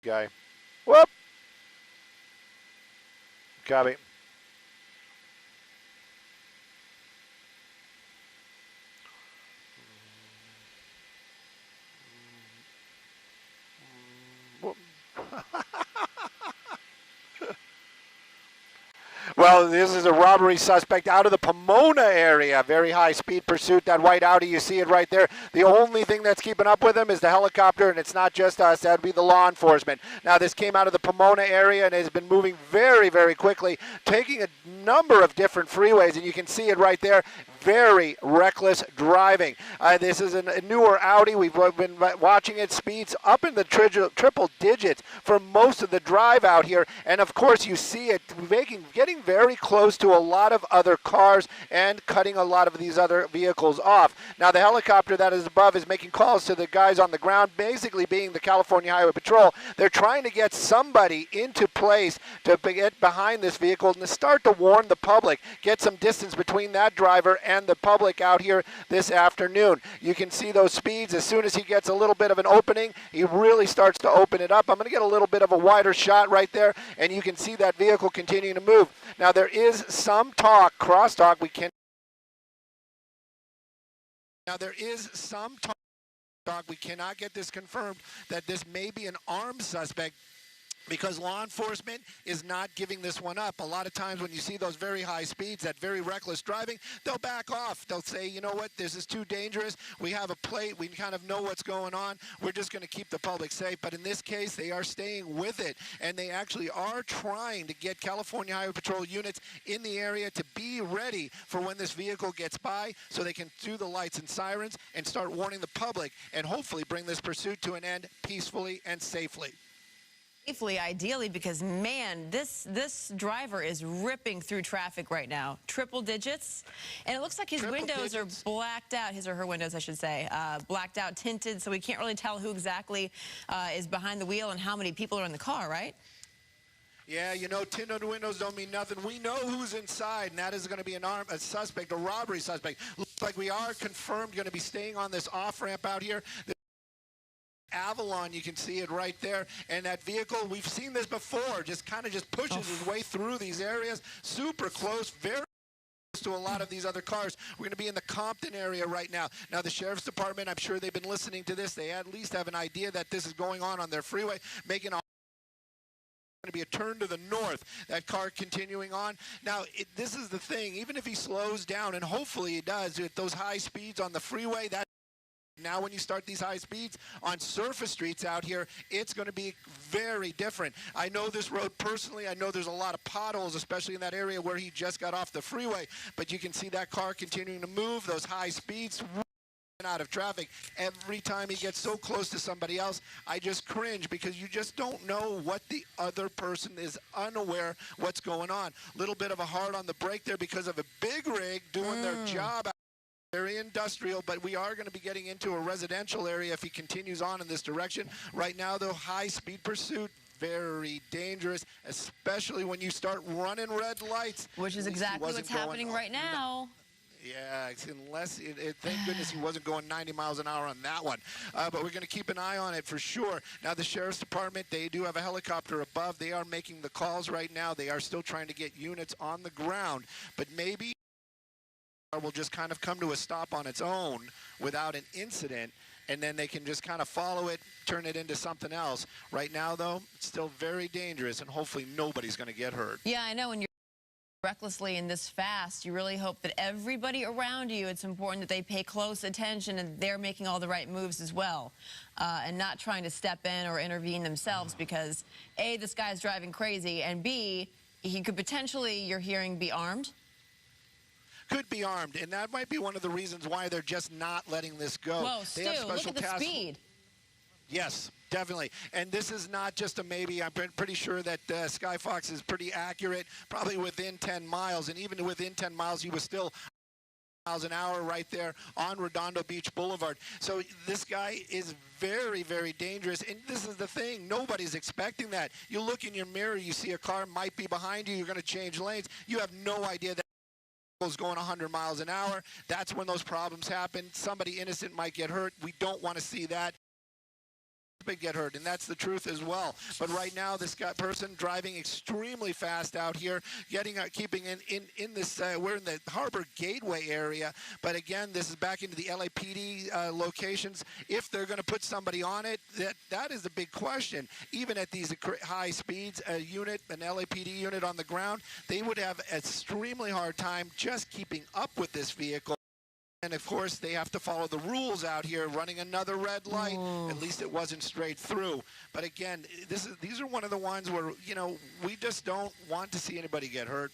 guy. Whoop! Copy. Well, this is a robbery suspect out of the Pomona area. Very high-speed pursuit. That white Audi, you see it right there. The only thing that's keeping up with him is the helicopter, and it's not just us. That would be the law enforcement. Now, this came out of the Pomona area and has been moving very, very quickly, taking a number of different freeways, and you can see it right there. Very reckless driving. This is a newer Audi. We've been watching it. Speeds up in the triple digits for most of the drive out here. And of course, you see it getting very close to a lot of other cars and cutting a lot of these other vehicles off. Now, the helicopter that is above is making calls to the guys on the ground, basically being the California Highway Patrol. They're trying to get somebody into place to get behind this vehicle and to start to warn the public, get some distance between that driver and the public out here this afternoon. You can see those speeds. As soon as he gets a little bit of an opening, he really starts to open it up. I'm going to get a little bit of a wider shot right there, and you can see that vehicle continuing to move. Now, there is some talk, crosstalk, we cannot get this confirmed, that this may be an armed suspect, because law enforcement is not giving this one up. A lot of times when you see those very high speeds, that very reckless driving, they'll back off. They'll say, you know what, this is too dangerous. We have a plate. We kind of know what's going on. We're just going to keep the public safe. But in this case, they are staying with it, and they actually are trying to get California Highway Patrol units in the area to be ready for when this vehicle gets by, so they can do the lights and sirens and start warning the public and hopefully bring this pursuit to an end peacefully and safely. Ideally, because man, this driver is ripping through traffic right now. Triple digits, and it looks like his windows are blacked out. His or her windows, I should say, blacked out, tinted, so we can't really tell who exactly is behind the wheel and how many people are in the car, right? Yeah, you know, tinted windows don't mean nothing. We know who's inside, and that is going to be a suspect, a robbery suspect. Looks like we are confirmed going to be staying on this off-ramp out here. Avalon, you can see it right there, and that vehicle, we've seen this before, just pushes his way through these areas, super close, very close to a lot of these other cars. We're going to be in the Compton area right now. Now, the Sheriff's Department, I'm sure they've been listening to this. They at least have an idea that this is going on their freeway, making a going to be a turn to the north, that car continuing on. Now, this is the thing, even if he slows down, and hopefully he does, at those high speeds on the freeway, now when you start these high speeds on surface streets out here, it's going to be very different. I know this road personally. I know there's a lot of potholes, especially in that area where he just got off the freeway. But you can see that car continuing to move, those high speeds, out of traffic. Every time he gets so close to somebody else, I just cringe, because you just don't know what the other person is unaware what's going on. A little bit of a hard on the brake there because of a big rig doing their job. Very industrial, but we are going to be getting into a residential area if he continues on in this direction. Right now, though, high-speed pursuit, very dangerous, especially when you start running red lights. Which is exactly what's happening right now. Yeah, unless, thank goodness he wasn't going 90 miles an hour on that one. But we're going to keep an eye on it for sure. Now, the Sheriff's Department, they do have a helicopter above. They are making the calls right now. They are still trying to get units on the ground, but maybe will just kind of come to a stop on its own without an incident, and then they can just kind of follow it, turn it into something else. Right now, though, it's still very dangerous, and hopefully nobody's going to get hurt. Yeah, I know when you're recklessly and this fast, you really hope that everybody around you, it's important that they pay close attention and they're making all the right moves as well, and not trying to step in or intervene themselves, because A, this guy's driving crazy, and B, he could potentially, you're hearing, be armed. Could be armed, and that might be one of the reasons why they're just not letting this go. Whoa, Stu, look at the speed. Yes, definitely. And this is not just a maybe. I'm pretty sure that Skyfox is pretty accurate, probably within 10 miles. And even within 10 miles, he was still miles an hour right there on Redondo Beach Boulevard. So this guy is very, very dangerous. And this is the thing. Nobody's expecting that. You look in your mirror, you see a car might be behind you. You're going to change lanes. You have no idea that is going 100 miles an hour. That's when those problems happen. Somebody innocent might get hurt. We don't want to see that. get hurt, and that's the truth as well. But right now, this person driving extremely fast out here, keeping in this. We're in the Harbor Gateway area, but again, this is back into the LAPD locations. If they're going to put somebody on it, that is the big question. Even at these high speeds, an LAPD unit on the ground, they would have an extremely hard time just keeping up with this vehicle. And, of course, they have to follow the rules out here, running another red light. At least it wasn't straight through. But, again, these are one of the ones where, you know, we just don't want to see anybody get hurt.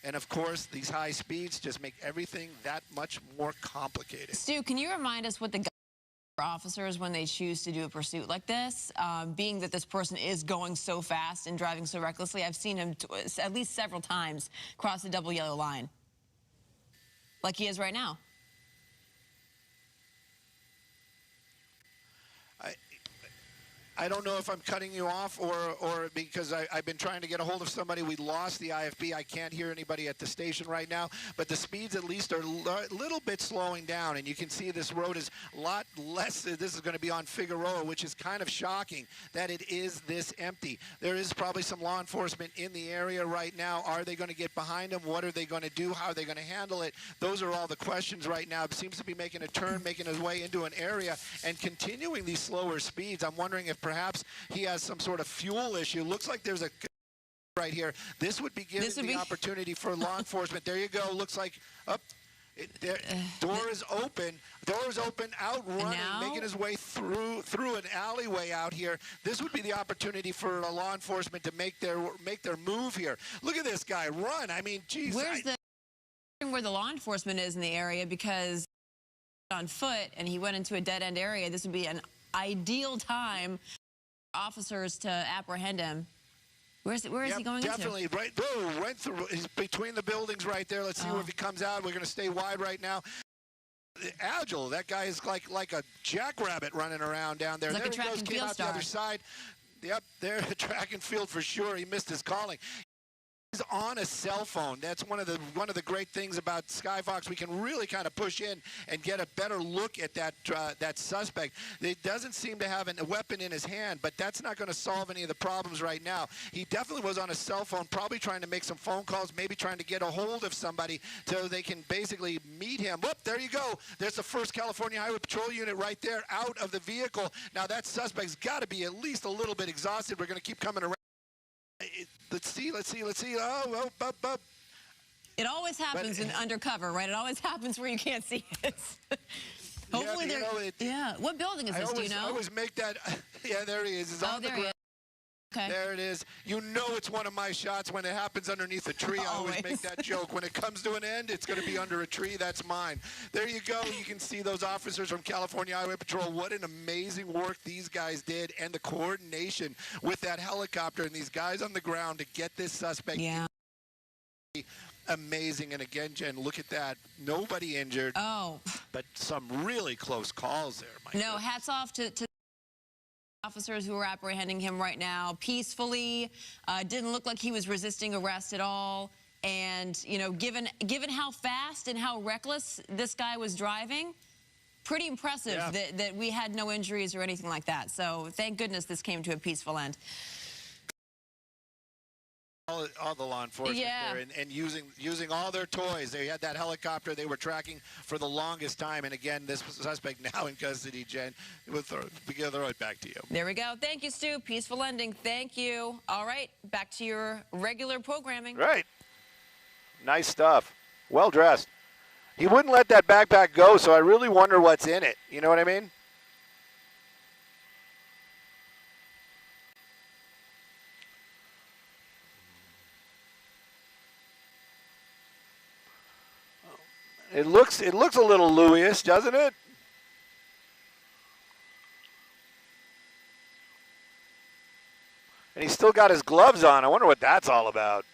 And, of course, these high speeds just make everything that much more complicated. Stu, can you remind us what the officers when they choose to do a pursuit like this, being that this person is going so fast and driving so recklessly? I've seen him at least several times cross the double yellow line, like he is right now. I don't know if I'm cutting you off or because I've been trying to get a hold of somebody. We lost the IFB. I can't hear anybody at the station right now, but the speeds at least are a little bit slowing down, and you can see this road is a lot less. This is going to be on Figueroa, which is kind of shocking that it is this empty. There is probably some law enforcement in the area right now. Are they going to get behind them? What are they going to do? How are they going to handle it? Those are all the questions right now. It seems to be making a turn, making his way into an area and continuing these slower speeds. I'm wondering if perhaps he has some sort of fuel issue. Looks like there's a right here. This would be giving the opportunity for law enforcement. There you go. Looks like up. Door is open. Door is open. Out running, making his way through an alleyway out here. This would be the opportunity for law enforcement to make their move here. Look at this guy run. I mean, geez. Where's where the law enforcement is in the area? Because on foot and he went into a dead end area. This would be an ideal time for officers to apprehend him. Where is he going definitely into? Right through. He's between the buildings right there. Let's see if he comes out. We're going to stay wide right now. Agile. That guy is like a jackrabbit running around down there. It's like there a track and field star. The other side. Yep, there, track and field for sure. He missed his calling. He's on a cell phone. That's one of the great things about Skyfox. We can really kind of push in and get a better look at that suspect. It doesn't seem to have a weapon in his hand, but that's not going to solve any of the problems right now. He definitely was on a cell phone, probably trying to make some phone calls, maybe trying to get a hold of somebody so they can basically meet him. Whoop, there you go. There's the 1st California Highway Patrol unit right there out of the vehicle. Now that suspect's got to be at least a little bit exhausted. We're going to keep coming around. Let's see. Oh, up. It always happens in undercover, right? It always happens where you can't see it. Hopefully What building is this, do you know? I always make that. Yeah, there he is. He's on the ground. Okay. There it is. You know it's one of my shots when it happens underneath a tree. I always make that joke. When it comes to an end, it's going to be under a tree. That's mine. There you go. You can see those officers from California Highway Patrol. What an amazing work these guys did, and the coordination with that helicopter and these guys on the ground to get this suspect. Yeah. Amazing. And again, Jen, look at that. Nobody injured. Oh. But some really close calls there. No, hats off to officers who are apprehending him right now peacefully. Didn't look like he was resisting arrest at all. And, you know, given how fast and how reckless this guy was driving, pretty impressive that we had no injuries or anything like that. So thank goodness this came to a peaceful end. All the law enforcement there and using all their toys. They had that helicopter they were tracking for the longest time. And again, this suspect now in custody, Jen. We'll throw it back to you. There we go. Thank you, Stu. Peaceful ending. Thank you. All right, back to your regular programming. Right. Nice stuff. Well dressed. He wouldn't let that backpack go, so I really wonder what's in it. You know what I mean? It looks a little Louis-ish, doesn't it? And he's still got his gloves on. I wonder what that's all about.